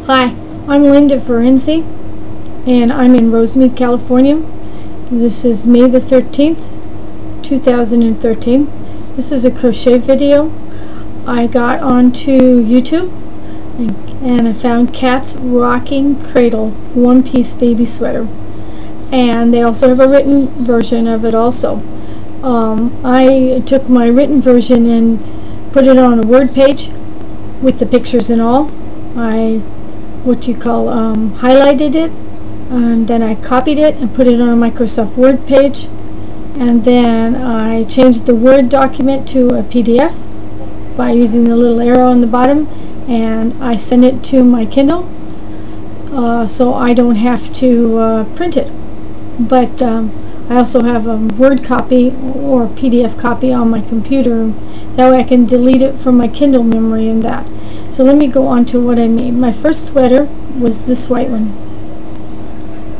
Hi, I'm Linda Ferenzi, and I'm in Rosemead, California. This is May the 13th, 2013. This is a crochet video I got onto YouTube, and I found Cat's Rocking Cradle one-piece baby sweater. And they also have a written version of it also. I took my written version and put it on a Word page with the pictures and all. I highlighted it, and then I copied it and put it on a Microsoft Word page, and then I changed the Word document to a PDF by using the little arrow on the bottom, and I sent it to my Kindle so I don't have to print it. But I also have a Word copy or PDF copy on my computer. That way I can delete it from my Kindle memory and that. So let me go on to what I made. My first sweater was this white one.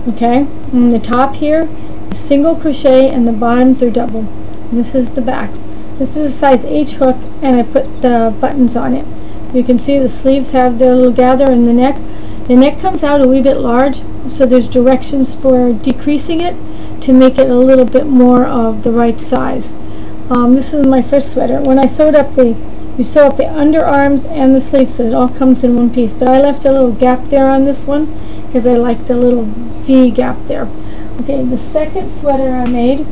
Okay, and the top here is single crochet and the bottoms are double. And this is the back. This is a size H hook, and I put the buttons on it. You can see the sleeves have their little gather in the neck. The neck comes out a wee bit large, so there's directions for decreasing it to make it a little bit more of the right size. This is my first sweater. When I sewed up you sew up the underarms and the sleeves, so it all comes in one piece. But I left a little gap there on this one because I like the little V gap there. Okay, the second sweater I made,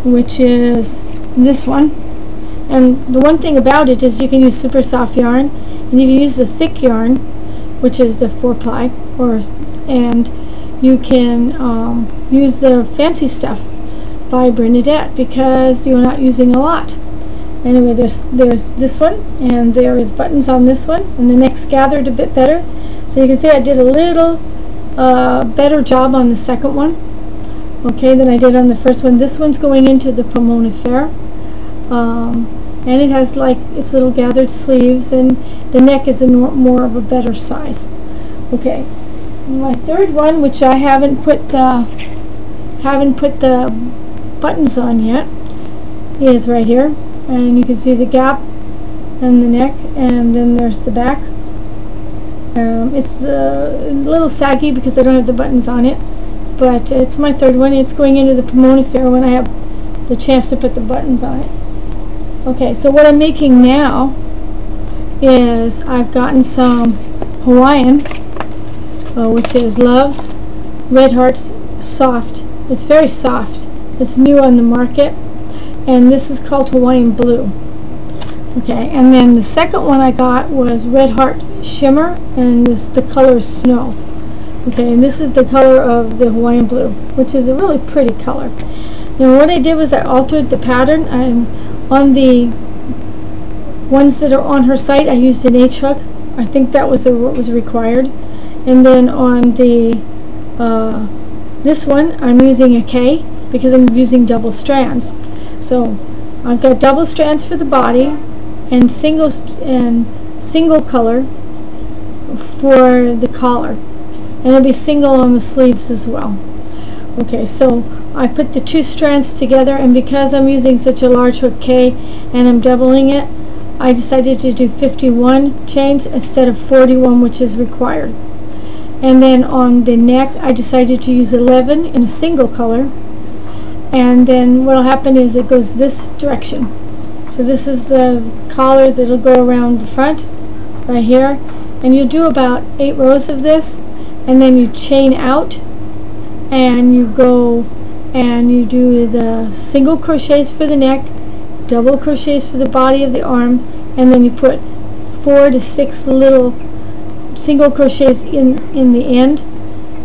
which is this one. And the one thing about it is you can use super soft yarn, and you can use the thick yarn, which is the 4-ply, and you can use the fancy stuff by Bernadette because you're not using a lot. Anyway, there's this one, and there is buttons on this one, and the neck's gathered a bit better. So you can see I did a little better job on the second one, okay, than I did on the first one. This one's going into the Pomona Fair, and it has like its little gathered sleeves, and the neck is more of a better size. Okay, my third one, which I haven't put the buttons on yet, is right here. And you can see the gap and the neck, and then there's the back. It's a little saggy because I don't have the buttons on it, but it's my third one. It's going into the Pomona Fair when I have the chance to put the buttons on it. Okay, so what I'm making now is I've gotten some Hawaiian, which is Love's Red Hearts Soft. It's very soft. It's new on the market. And this is called Hawaiian Blue. Okay, and then the second one I got was Red Heart Shimmer, and the color is Snow. Okay, and this is the color of the Hawaiian Blue, which is a really pretty color. Now what I did was I altered the pattern, and on the ones that are on her site I used an H hook. I think that was what was required. And then on the this one I'm using a K because I'm using double strands. So I've got double strands for the body and single color for the collar, and it'll be single on the sleeves as well. Okay, so I put the two strands together, and because I'm using such a large hook K and I'm doubling it, I decided to do 51 chains instead of 41, which is required. And then on the neck I decided to use 11 in a single color. And then what will happen is it goes this direction. So this is the collar that'll go around the front right here, and you do about 8 rows of this, and then you chain out, and you go and you do the single crochets for the neck, double crochets for the body of the arm, and then you put 4 to 6 little single crochets in the end.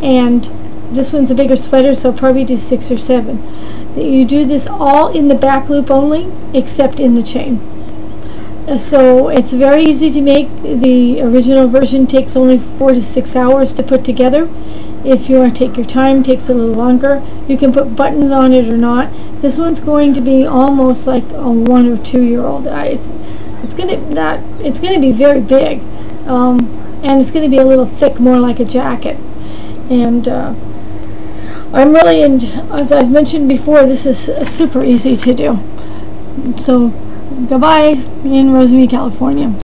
And this one's a bigger sweater, so I'll probably do 6 or 7. You do this all in the back loop only, except in the chain. So it's very easy to make. The original version takes only 4 to 6 hours to put together. If you want to take your time, it takes a little longer. You can put buttons on it or not. This one's going to be almost like a 1 or 2 year old. It's going to be very big, and it's going to be a little thick, more like a jacket. And I'm really, as I've mentioned before, this is super easy to do. So, goodbye in Rosemead, California.